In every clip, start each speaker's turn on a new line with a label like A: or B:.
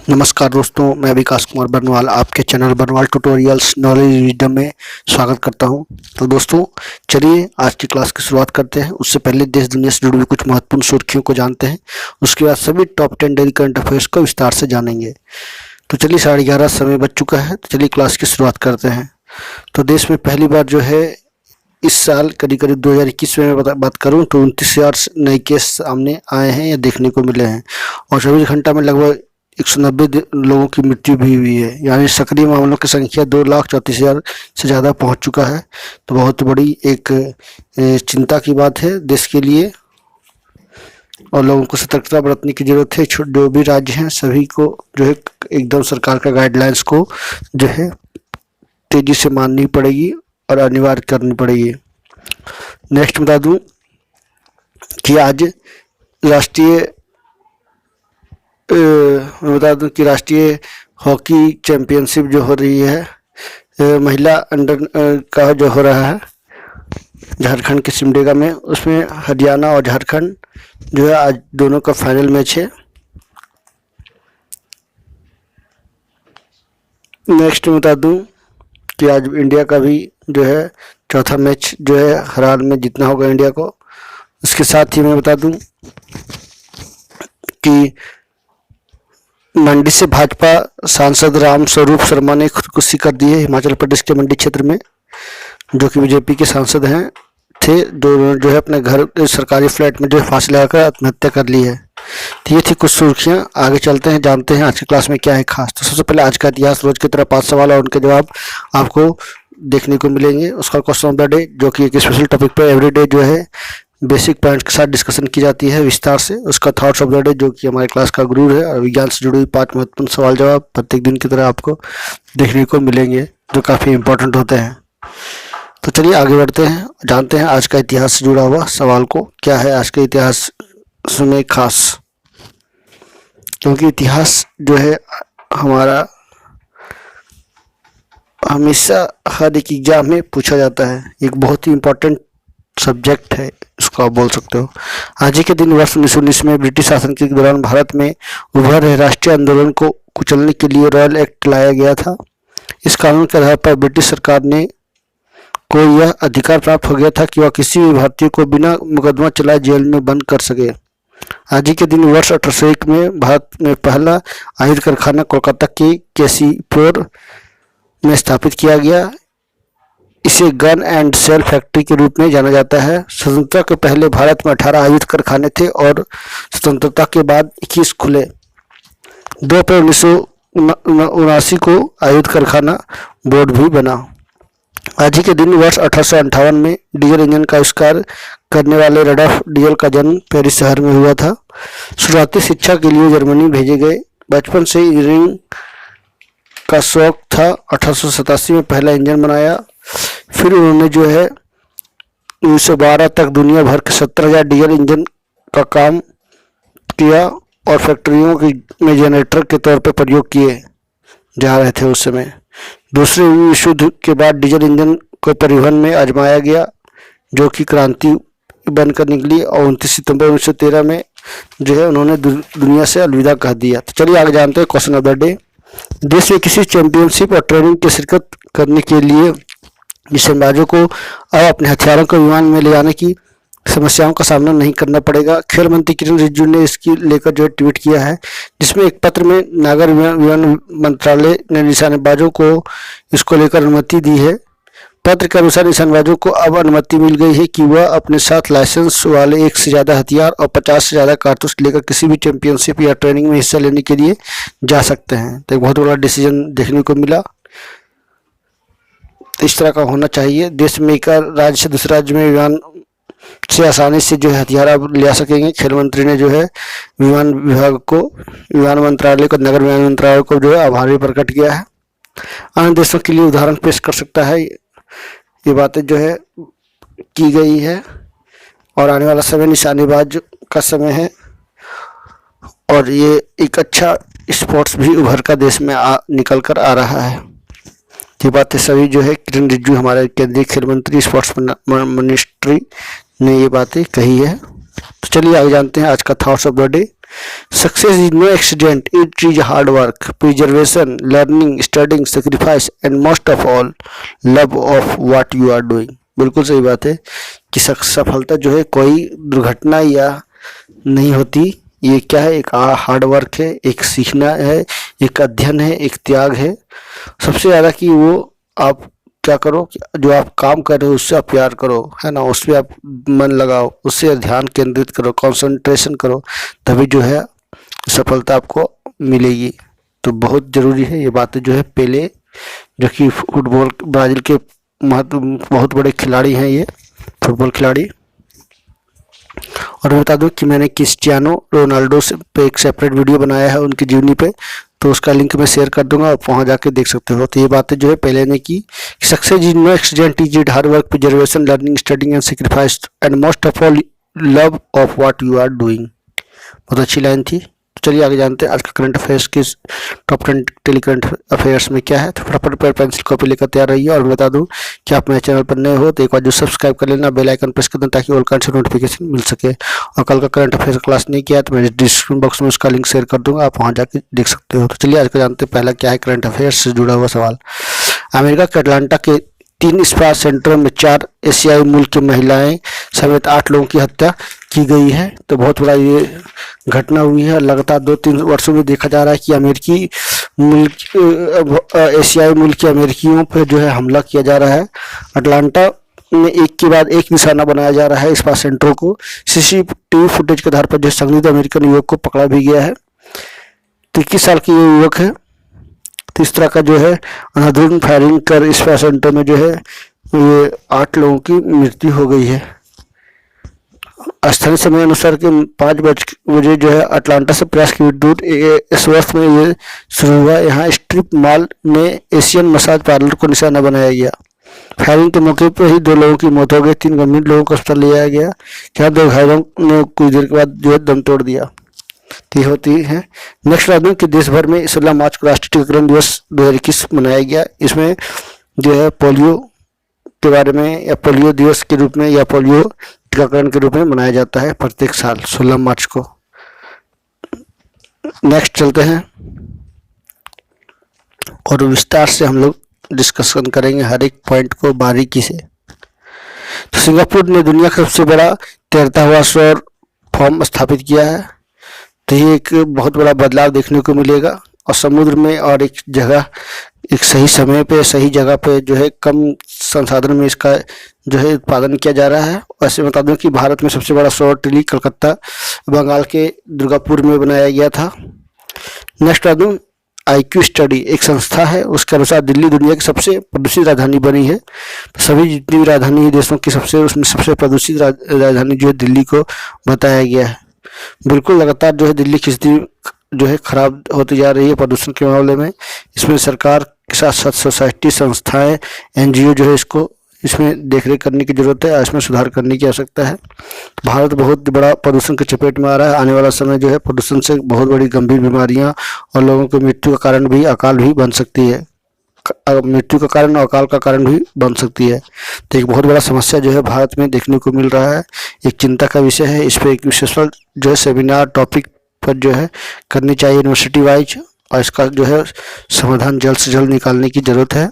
A: नमस्कार दोस्तों, मैं विकास कुमार बरनवाल आपके channel Baranwal tutorials knowledge wisdom में स्वागत करता हूं। तो दोस्तों, चलिए आज की क्लास की शुरुआत करते हैं। उससे पहले देश दुनिया से जुड़ी हुई कुछ महत्वपूर्ण सुर्खियों को जानते हैं। उसके बाद सभी टॉप 10 डेली करंट अफेयर्स को विस्तार से जानेंगे। तो चलिए 11:30 समय बज चुका है, तो चलिए क्लास की शुरुआत करते हैं। तो देश में पहली बार जो है इस साल करीब 2021 में बात करूं तो 29,000 नए केस सामने आए हैं या देखने को मिले हैं और 24 घंटा में लगभग 190 लोगों की मृत्यु भी हुई है। यानी सक्रिय मामलों की संख्या 2,34,000 से ज़्यादा पहुंच चुका है। तो बहुत बड़ी एक चिंता की बात है देश के लिए और लोगों को सतर्कता बरतने की जरूरत है। जो भी राज्य हैं सभी को जो है एकदम सरकार का गाइडलाइंस को जो है तेजी से माननी पड़ेगी और अनिवार्य करनी पड़ेगी। नेक्स्ट बता दूं कि आज राष्ट्रीय हॉकी चैंपियनशिप जो हो रही है महिला अंडर का जो हो रहा है झारखंड के सिमडेगा में, उसमें हरियाणा और झारखंड जो है आज दोनों का फाइनल मैच है। नेक्स्ट बता दूं कि आज इंडिया का भी जो है चौथा मैच जो है हर हाल में जीतना होगा इंडिया को। इसके साथ ही मैं बता दूं कि मंडी से भाजपा सांसद राम स्वरूप शर्मा ने खुदकुशी कर दी है। हिमाचल प्रदेश के मंडी क्षेत्र में जो कि बीजेपी के सांसद हैं जो है अपने घर सरकारी फ्लैट में जो है फांसी लगाकर आत्महत्या कर ली है। तो ये थी कुछ सुर्खियां। आगे चलते हैं, जानते हैं आज की क्लास में क्या है खास। तो सबसे पहले आज का इतिहास, रोज की तरह 5 सवाल और उनके जवाब आपको देखने को मिलेंगे। उसका क्वेश्चन ऑफ द डे जो कि एक स्पेशल टॉपिक पर एवरीडे जो है बेसिक पॉइंट्स के साथ डिस्कशन की जाती है विस्तार से। उसका थॉट्स ऑफ द डे जो कि हमारे क्लास का गुरु है और विज्ञान से जुड़ी हुई 5 महत्वपूर्ण सवाल जवाब प्रत्येक दिन की तरह आपको देखने को मिलेंगे जो काफ़ी इंपॉर्टेंट होते हैं। तो चलिए आगे बढ़ते हैं, जानते हैं आज का इतिहास से जुड़ा हुआ सवाल को क्या है आज के इतिहास में खास। क्योंकि इतिहास जो है हमारा हमेशा हर एक एग्जाम में पूछा जाता है, एक बहुत ही इम्पोर्टेंट सब्जेक्ट है, इसको आप बोल सकते हो। आज ही के दिन वर्ष 1919 में ब्रिटिश शासन के दौरान भारत में उभर रहे राष्ट्रीय आंदोलन को कुचलने के लिए रॉयल एक्ट लाया गया था। इस कानून के आधार पर ब्रिटिश सरकार ने को यह अधिकार प्राप्त हो गया था कि वह किसी भी भारतीय को बिना मुकदमा चलाए जेल में बंद कर सके। आज ही के दिन वर्ष 1801 में भारत में पहला आयुध कारखाना कोलकाता के केसीपुर में स्थापित किया गया। इसे गन एंड सेल फैक्ट्री के रूप में जाना जाता है। स्वतंत्रता के पहले भारत में 18 आयुध कारखाने थे और स्वतंत्रता के बाद 21 खुले। 2 अप्रैल 1979 को आयुध कारखाना बोर्ड भी बना। आज ही के दिन वर्ष 1858 में डीजल इंजन का आविष्कार करने वाले रडॉल्फ डीजल का जन्म पेरिस शहर में हुआ था। शुरुआती शिक्षा के लिए जर्मनी भेजे गए। बचपन से इंजीनियरिंग का शौक था। 1887 में पहला इंजन बनाया। फिर उन्होंने जो है 1912 तक दुनिया भर के 17,000 डीजल इंजन का काम किया और फैक्ट्रियों में जनरेटर के तौर पर प्रयोग किए जा रहे थे उस समय। दूसरे विश्व युद्ध के बाद डीजल इंजन को परिवहन में आजमाया गया जो कि क्रांति बनकर निकली और 29 सितंबर 1913 में जो है उन्होंने दुनिया से अलविदा कह दिया। तो चलिए आगे जानते हैं क्वेश्चन ऑफ द डे। देश में किसी चैंपियनशिप और ट्रेनिंग की शिरकत करने के लिए निशानेबाजों को अब अपने हथियारों को विमान में ले जाने की समस्याओं का सामना नहीं करना पड़ेगा। खेल मंत्री किरण रिजिजू ने इसकी लेकर जो है ट्वीट किया है, जिसमें एक पत्र में नागर विमान मंत्रालय ने निशानेबाजों को इसको लेकर अनुमति दी है। पत्र के अनुसार निशानेबाजों को अब अनुमति मिल गई है कि वह अपने साथ लाइसेंस वाले 1 से ज़्यादा हथियार और 50 से ज़्यादा कारतूस लेकर किसी भी चैंपियनशिप या ट्रेनिंग में हिस्सा लेने के लिए जा सकते हैं। तो एक बहुत बड़ा डिसीजन देखने को मिला। इस तरह का होना चाहिए। देश में एक राज्य से दूसरे राज्य में विमान से आसानी से जो है हथियार आप ले आ सकेंगे। खेल मंत्री ने जो है विमान विभाग को, विमान मंत्रालय को, नगर विमान मंत्रालय को जो है आभार प्रकट किया है। अन्य देशों के लिए उदाहरण पेश कर सकता है। ये बातें जो है की गई है और आने वाला समय निशानेबाज का समय है और ये एक अच्छा स्पोर्ट्स भी उभर कर देश में निकल कर आ रहा है। ये बातें सभी जो है किरण रिजिजू हमारे केंद्रीय खेल मंत्री स्पोर्ट्स मिनिस्ट्री ने ये बातें कही है। तो चलिए आगे जानते हैं आज का thoughts of the day. Success is no accident, it is hard work, preservation, learning, studying, sacrifice and most of all love of what you are doing. बिल्कुल सही बात है कि सफलता जो है कोई दुर्घटना या नहीं होती, ये क्या है, एक हार्ड वर्क है, एक सीखना है, एक अध्ययन है, एक त्याग है। सबसे ज़्यादा कि वो आप क्या करो, जो आप काम कर रहे हो उससे आप प्यार करो, है ना, उस पर आप मन लगाओ, उससे ध्यान केंद्रित करो, कंसंट्रेशन करो, तभी जो है सफलता आपको मिलेगी। तो बहुत ज़रूरी है ये बातें जो है। पेले जो कि फुटबॉल ब्राज़ील के बहुत बड़े खिलाड़ी हैं, ये फुटबॉल खिलाड़ी। और मैं बता दूं कि मैंने क्रिस्टियानो रोनाल्डो से पे एक सेपरेट वीडियो बनाया है उनकी जीवनी पे, तो उसका लिंक मैं शेयर कर दूंगा, आप वहाँ जाके देख सकते हो। तो ये बातें जो है पहले ने की, success is no accident, is it hard work, preservation, learning, studying and sacrifice and most of all love of what you are doing. बहुत अच्छी लाइन थी। चलिए आगे जानते हैं आज का करंट अफेयर्स के टॉप 10 टेली करंट अफेयर्स में क्या है। तो फटाफट पेन पेंसिल कॉपी लेकर तैयार रहिए। और मैं बता दूं कि आप मेरे चैनल पर नए हो तो एक बार जो सब्सक्राइब कर लेना, बेल आइकन प्रेस कर देना, ताकि ऑल काइंड से नोटिफिकेशन मिल सके। और कल का करंट अफेयर्स क्लास नहीं किया तो मैं डिस्क्रिप्शन बॉक्स में उसका लिंक शेयर कर दूंगा, आप वहाँ जाके देख सकते हो। तो चलिए आज का जानते हैं पहला क्या है करंट अफेयर्स से जुड़ा हुआ सवाल। अमेरिका के अटलांटा के 3 स्पा सेंटरों में 4 एशियाई मूल की महिलाएं समेत 8 लोगों की हत्या की गई है। तो बहुत बड़ा ये घटना हुई है। लगातार 2-3 वर्षों में देखा जा रहा है कि अमेरिकी मुल्क एशियाई मुल्क के अमेरिकियों पर जो है हमला किया जा रहा है। अटलांटा में एक के बाद एक निशाना बनाया जा रहा है स्पा सेंटरों को। सीसीटीवी फुटेज के आधार पर जो संदिग्ध अमेरिकन युवक को पकड़ा भी गया है। 21 साल की ये युवक है। तो इस तरह का जो है अंधाधुंध फायरिंग कर स्पा सेंटर में जो है ये 8 लोगों की मृत्यु हो गई है। स्थानीय समय अनुसार के 5 बजे जो है अटलांटा से प्रयास की दूर इस वर्ष में ये शुरू हुआ। यहाँ स्ट्रिप मॉल में एशियन मसाज पार्लर को निशाना बनाया गया। फायरिंग के मौके पर ही 2 लोगों की मौत हो गई, 3 गंभीर लोगों को अस्पताल ले जाया गया, जहाँ 2 घायलों ने कुछ देर के बाद जो है दम तोड़ दिया। ये होती है। नेक्स्ट बता दूं कि देश भर में 16 मार्च को राष्ट्रीय टीकाकरण दिवस 2021 मनाया गया। इसमें जो है पोलियो के बारे में या पोलियो दिवस के रूप में या पोलियो टीकाकरण के रूप में मनाया जाता है प्रत्येक साल 16 मार्च को। नेक्स्ट चलते हैं और विस्तार से हम लोग डिस्कशन करेंगे हर एक पॉइंट को बारीकी से। तो सिंगापुर ने दुनिया का सबसे बड़ा तैरता हुआ सौर फॉर्म स्थापित किया है। तो ये एक बहुत बड़ा बदलाव देखने को मिलेगा। और समुद्र में और एक जगह एक सही समय पे सही जगह पे जो है कम संसाधन में इसका जो है उत्पादन किया जा रहा है। वैसे बता दूं कि भारत में सबसे बड़ा सौर टिली कलकत्ता बंगाल के दुर्गापुर में बनाया गया था। नेक्स्ट बता दूं IQ स्टडी एक संस्था है, उसके अनुसार दिल्ली दुनिया की सबसे प्रदूषित राजधानी बनी है। तो सभी जितनी भी राजधानी है देशों की उसमें सबसे प्रदूषित राजधानी जो है दिल्ली को बताया गया है। बिल्कुल लगातार जो है दिल्ली की स्थिति जो है खराब होती जा रही है प्रदूषण के मामले में। इसमें सरकार के साथ साथ सोसाइटी, संस्थाएं, NGO जो है इसमें देखरेख करने की जरूरत है, इसमें सुधार करने की आवश्यकता है। भारत बहुत बड़ा प्रदूषण के चपेट में आ रहा है। आने वाला समय जो है प्रदूषण से बहुत बड़ी गंभीर बीमारियां और लोगों की मृत्यु का कारण भी अकाल भी बन सकती है। मृत्यु का कारण और अकाल का कारण भी बन सकती है। तो एक बहुत बड़ा समस्या जो है भारत में देखने को मिल रहा है, एक चिंता का विषय है। इस पर एक विशेष जो है सेमिनार टॉपिक पर जो है करनी चाहिए यूनिवर्सिटी वाइज, और इसका जो है समाधान जल्द से जल्द निकालने की जरूरत है।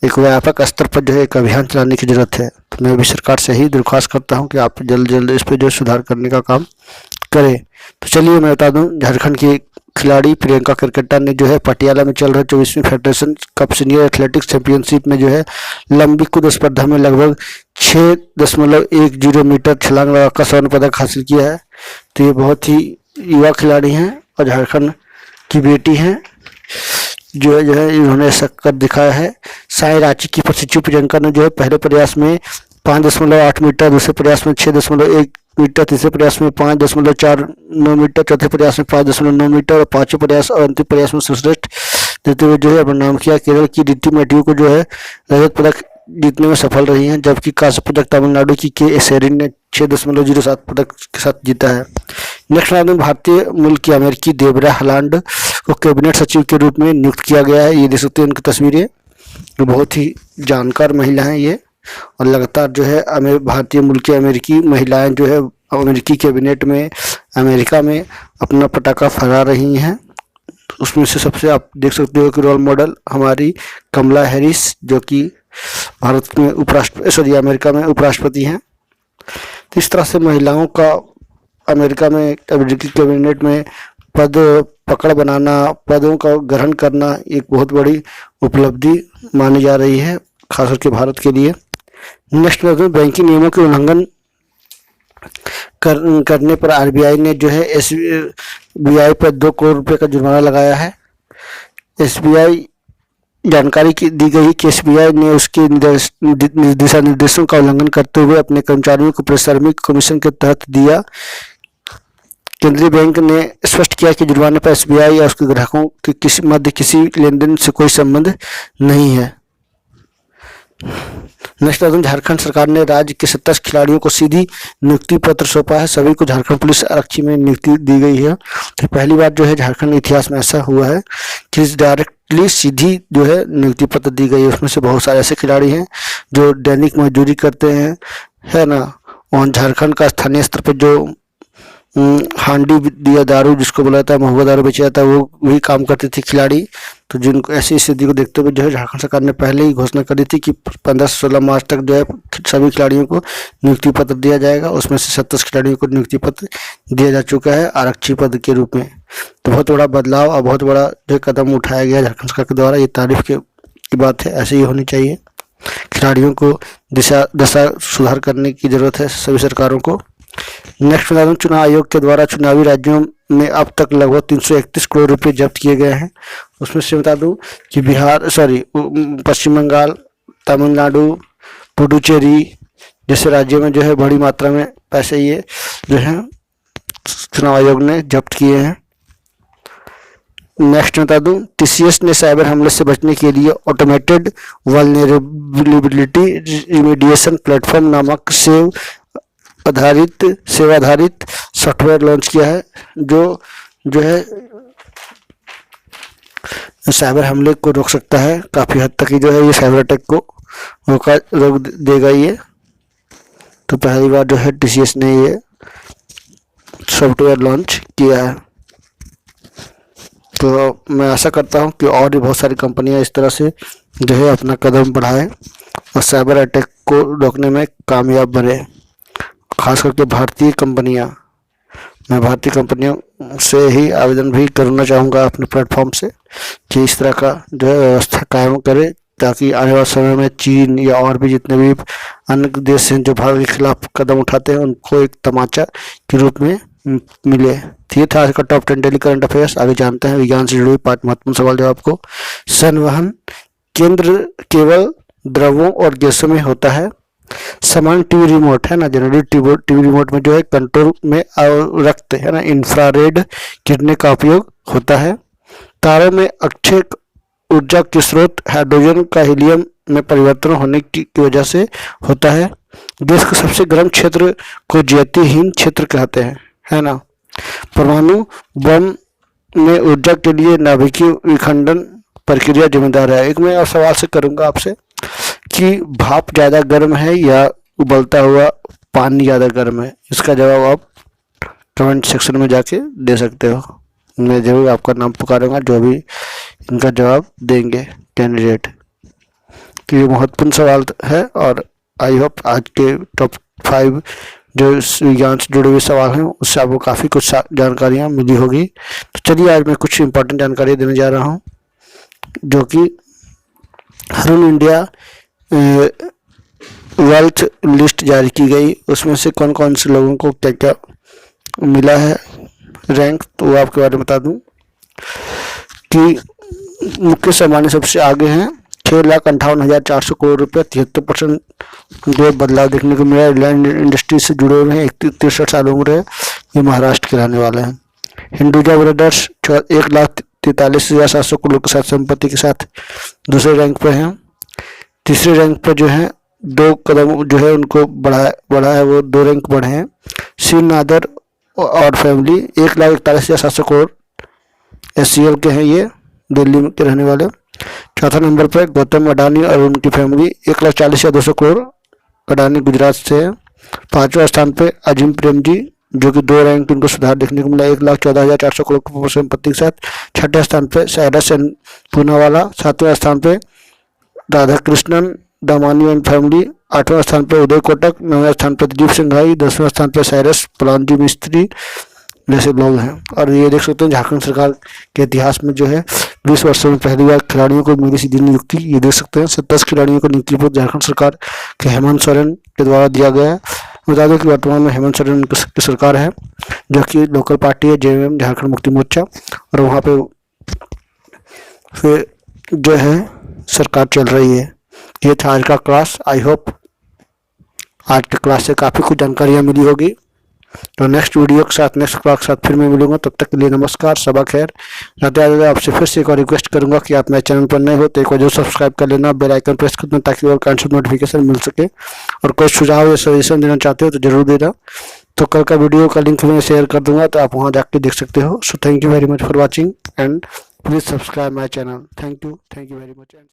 A: एक व्यापक स्तर पर जो है एक अभियान चलाने की जरूरत है। तो मैं भी सरकार से ही दरख्वास्त करता हूं कि आप जल्द इस पर जो सुधार करने का काम करें। तो चलिए मैं बता दूं झारखंड की खिलाड़ी प्रियंका क्रिकेटर ने जो है पटियाला में चल रहे 24वीं federation cup senior athletics championship में जो है लंबी कूद स्पर्धा में लगभग 6.10 मीटर छलांग लगाकर स्वर्ण पदक हासिल किया है। तो ये बहुत ही युवा खिलाड़ी हैं और झारखंड की बेटी हैं जो है इन्होंने ऐसा कर दिखाया है। साई रांची की प्रशिक्षु प्रियंका ने जो है पहले प्रयास में 5.8 मीटर, दूसरे प्रयास में 6.1 मीटर, तीसरे प्रयास में 5.49 मीटर, चौथे प्रयास में 5.9 मीटर और पांचवें प्रयास और अंतिम प्रयास में सर्वश्रेष्ठ देते हुए जो है अपना नाम किया। केरल की रिद्धि मैथ्यू को जो है रजत पदक जीतने में सफल रही हैं, जबकि कांस्य पदक तमिलनाडु की के सेरिन ने 6.07 पदक के साथ जीता है। नेक्स्ट राउंड में भारतीय मूल की अमेरिकी देबरा हलांड को कैबिनेट सचिव के रूप में नियुक्त किया गया है। ये देख सकते हैं उनकी तस्वीरें, बहुत ही जानकार महिला हैं ये। और लगातार जो है भारतीय मूल की अमेरिकी महिलाएं जो है अमेरिकी कैबिनेट में अमेरिका में अपना पटाखा फहरा रही हैं। उसमें से सबसे आप देख सकते हो कि रोल मॉडल हमारी कमला हैरिस, जो कि भारत में अमेरिका में उपराष्ट्रपति हैं। तो इस तरह से महिलाओं का अमेरिका में अमेरिकी कैबिनेट में पद पकड़ बनाना, पदों का ग्रहण करना एक बहुत बड़ी उपलब्धि मानी जा रही है, खास करके भारत के लिए। नेक्स्ट बैंकिंग नियमों के उल्लंघन करने पर आरबीआई ने जो है एसबीआई पर 2 करोड़ रुपए का जुर्माना लगाया है। एसबीआई जानकारी दी गई कि एसबीआई ने उसके दिशा निर्देशों का उल्लंघन करते हुए अपने कर्मचारियों को पारिश्रमिक कमीशन के तहत दिया। केंद्रीय बैंक ने स्पष्ट किया कि जुर्माने पर एसबीआई या उसके ग्राहकों के मध्य किसी लेनदेन से कोई संबंध नहीं है। नेक्स्ट झारखंड सरकार ने राज्य के 27 खिलाड़ियों को सीधी नियुक्ति पत्र सौंपा है। सभी को झारखंड पुलिस आरक्षी में नियुक्ति दी गई है। तो पहली बार जो है झारखंड इतिहास में ऐसा हुआ है कि डायरेक्टली सीधी जो है नियुक्ति पत्र दी गई है। उसमें से बहुत सारे ऐसे खिलाड़ी हैं जो दैनिक मजदूरी करते हैं, है ना, और झारखंड का स्थानीय स्तर पर जो हांडी दिया दारू जिसको बोला जाता है, महुआ दारू बेचा जाता है, वो भी काम करते थे खिलाड़ी। तो जिनको ऐसी स्थिति को देखते हुए जो है झारखंड सरकार ने पहले ही घोषणा कर दी थी कि 15 से 16 मार्च तक जो है सभी खिलाड़ियों को नियुक्ति पत्र दिया जाएगा। उसमें से 27 खिलाड़ियों को नियुक्ति पत्र दिया जा चुका है आरक्षी पद के रूप में। तो बहुत बड़ा बदलाव और बहुत बड़ा जो कदम उठाया गया झारखंड सरकार के द्वारा, ये तारीफ की बात है। ऐसे ही होनी चाहिए। खिलाड़ियों को दशा सुधार करने की जरूरत है सभी सरकारों को। नेक्स्ट बता दूं, चुनाव आयोग के द्वारा चुनावी राज्यों में अब तक लगभग 331 करोड़ रुपए जब्त किए गए हैं। उसमें से बता दूं कि पश्चिम बंगाल, तमिलनाडु, पुडुचेरी जैसे राज्यों में जो है बड़ी मात्रा में पैसे ये जो है चुनाव आयोग ने जब्त किए हैं। नेक्स्ट बता दूं, टीसीएस ने साइबर हमले से बचने के लिए ऑटोमेटेड वल्नरेबिलिटी रिमेडिएशन प्लेटफॉर्म नामक सेवा आधारित सॉफ्टवेयर लॉन्च किया है, जो है साइबर हमले को रोक सकता है। काफ़ी हद तक ही जो है ये साइबर अटैक को रोक देगा ये। तो पहली बार जो है टीसीएस ने ये सॉफ्टवेयर लॉन्च किया है। तो मैं आशा करता हूँ कि और भी बहुत सारी कंपनियां इस तरह से जो है अपना कदम बढ़ाएं और साइबर अटैक को रोकने में कामयाब बने। खास करके भारतीय कंपनियां, मैं भारतीय कंपनियों से ही आवेदन भी करना चाहूँगा अपने प्लेटफॉर्म से कि इस तरह का जो है व्यवस्था कायम करे, ताकि आने वाले समय में चीन या और भी जितने भी अन्य देश हैं जो भारत के खिलाफ कदम उठाते हैं उनको एक तमाचा के रूप में मिले। तो ये था आज का टॉप 10 डेली करंट अफेयर्स। आगे जानते हैं विज्ञान से जुड़े हुए 5 महत्वपूर्ण सवाल जवाब को। संवहन केंद्र केवल द्रवों और गैसों में होता है। सामान्य टीवी रिमोट है ना, जनरली टीवी रिमोट में जो है कंट्रोल में रक्त है ना इंफ्रारेड किरणें का उपयोग होता है। तारों में अक्षय ऊर्जा के स्रोत हाइड्रोजन का हीलियम में परिवर्तन होने की वजह से होता है। देश के सबसे गर्म क्षेत्र को ज्योतिहीन क्षेत्र कहते हैं, है ना। परमाणु बम में ऊर्जा के लिए नाभिकीय विखंडन प्रक्रिया जिम्मेदार है। एक मैं और सवाल से करूंगा आपसे कि भाप ज़्यादा गर्म है या उबलता हुआ पानी ज़्यादा गर्म है? इसका जवाब आप कमेंट सेक्शन में जाके दे सकते हो। मैं जरूर आपका नाम पुकारूंगा जो भी इनका जवाब देंगे कैंडिडेट। तो ये महत्वपूर्ण सवाल है और आई होप आज के टॉप 5 जो विज्ञान से जुड़े हुए सवाल हैं उससे आपको काफ़ी कुछ जानकारियाँ मिली होगी। तो चलिए आज मैं कुछ इंपॉर्टेंट जानकारी देने जा रहा हूँ, जो कि हरून इंडिया वेल्थ लिस्ट जारी की गई। उसमें से कौन कौन से लोगों को क्या क्या मिला है रैंक, तो वो आपके बारे में बता दूं कि मुख्य सामान्य सबसे आगे हैं 6,58,400 करोड़ रुपये, 73% जो बदलाव देखने को मिला। रिलायंस इंडस्ट्री से जुड़े हुए हैं, 63 साल उम्र है, ये महाराष्ट्र के रहने वाले हैं। हिंदुजा ब्रदर्स 1,43,700 करोड़ के साथ संपत्ति के साथ दूसरे रैंक पर हैं। तीसरे रैंक पर जो है 2 कदम जो है उनको बढ़ा है, वो 2 रैंक बढ़े हैं। सी नादर और फैमिली 1,41,700 करोड़ SCL के हैं, ये दिल्ली के रहने वाले। चौथा नंबर पर गौतम अडानी और उनकी फैमिली 1,40,200 करोड़, अडानी गुजरात से है। 5वां स्थान पे अजीम प्रेम जी जो कि 2 रैंक इनको सुधार देखने को मिला। 1,14,400 करोड़ की संपत्ति के साथ 6ठे स्थान पे साइरस एंड पूनावाला, 7वें स्थान पे राधाकृष्णन दामानी एंड फैमिली, 8वें स्थान पे उदय कोटक, 9वें स्थान पे दिलीप सिंघाई, 10वें स्थान पे साइरस पलांजी मिस्त्री जैसे लोग हैं। और ये देख सकते हैं झारखंड सरकार के इतिहास में जो है 20 वर्षों में पहली बार खिलाड़ियों को मिली सीधी नियुक्ति। ये देख सकते हैं 27 खिलाड़ियों को नियुक्ति पत्र झारखंड सरकार के हेमंत सोरेन के द्वारा दिया गया है। बता दें कि वर्तमान में हेमंत सोरेन की सरकार है, जो कि लोकल पार्टी है जेएमएम झारखंड मुक्ति मोर्चा, और वहाँ पे फिर जो है सरकार चल रही है। ये था आज का क्लास। आई होप आज के क्लास से काफ़ी कुछ जानकारियाँ मिली होगी। तो नेक्स्ट वीडियो के साथ, नेक्स्ट क्लास के साथ फिर मैं मिलूंगा। तब तक के लिए नमस्कार, सबा खैर। ज़्यादा आपसे फिर से एक और रिक्वेस्ट करूंगा कि आप मेरे चैनल पर नए हो तो एक बार जो सब्सक्राइब कर लेना, बेल आइकन प्रेस कर देना, ताकि और काइंड ऑफ नोटिफिकेशन मिल सके। और कोई सुझाव या सजेशन देना चाहते हो तो जरूर देना। तो कल का वीडियो का लिंक मैं शेयर कर दूंगा, तो आप वहाँ जाके देख सकते हो। So thank you very much for watching and please subscribe my channel. Thank you very much.